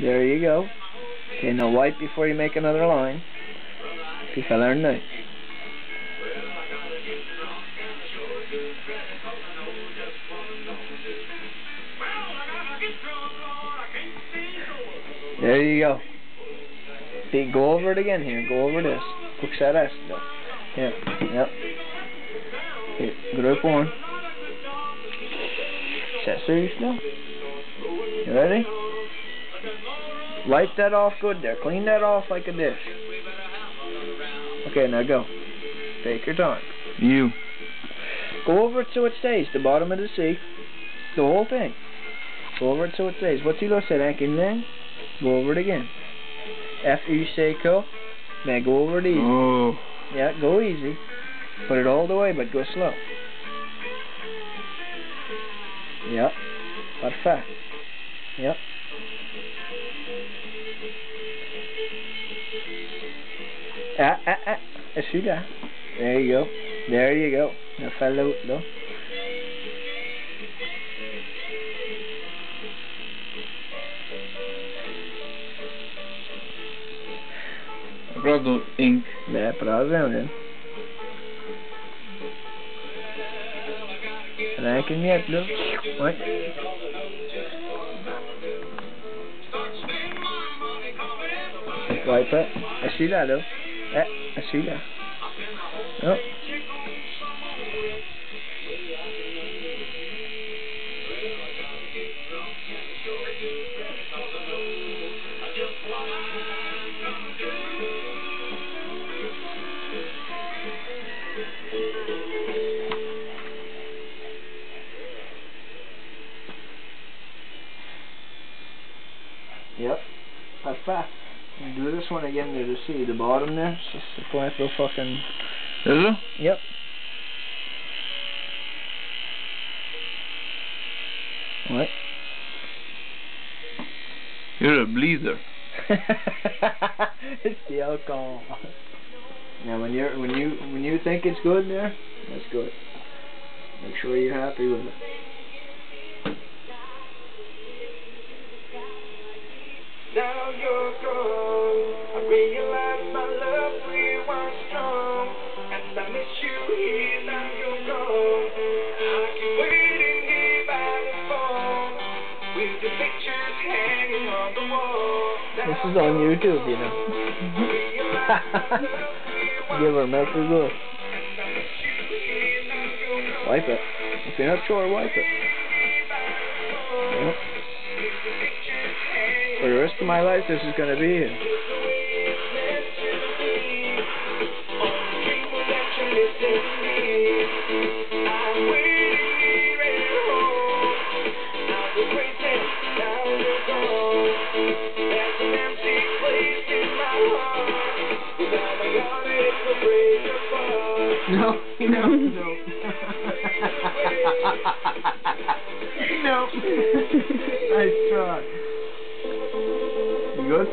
There you go. Okay, now wipe before you make another line. If I learn that. There you go. See, go over it again here. Go over this. Puxa resto. Here. Yep. Here. Group one. Accessories now. You ready? Wipe that off good there. Clean that off like a dish. Okay, now go. Take your time. You. Go over it so it stays. The bottom of the C. The whole thing. Go over it so it stays. What's you said? Ankin then? Go over it again. F-U-C-K. Now go over it easy. Oh. Yeah, go easy. Put it all the way, but go slow. Yep. Perfect. Yep. Así. There you go. There you go. Now follow it though. Brother ink. Där, pratar den. Räken jävlar. Oj. Wipe it. Así där då. Así där. Ja. Yep. Perfect. Do this one again there to see the bottom there. It's just a point of fucking. Is it? Yep. What? You're a bleeder. It's the alcohol. Now when you think it's good there, that's good. Make sure you're happy with it. Now you're gone. I realize my love for you was strong, and I miss you here. Now you're gone. I keep waiting here by the phone with your pictures hanging on the wall. This is on YouTube, you know. Give her make her good. Wipe it. If you're not sure, wipe it. Yep. For the rest of my life, this is going to be it. No. No. Nice try. You good?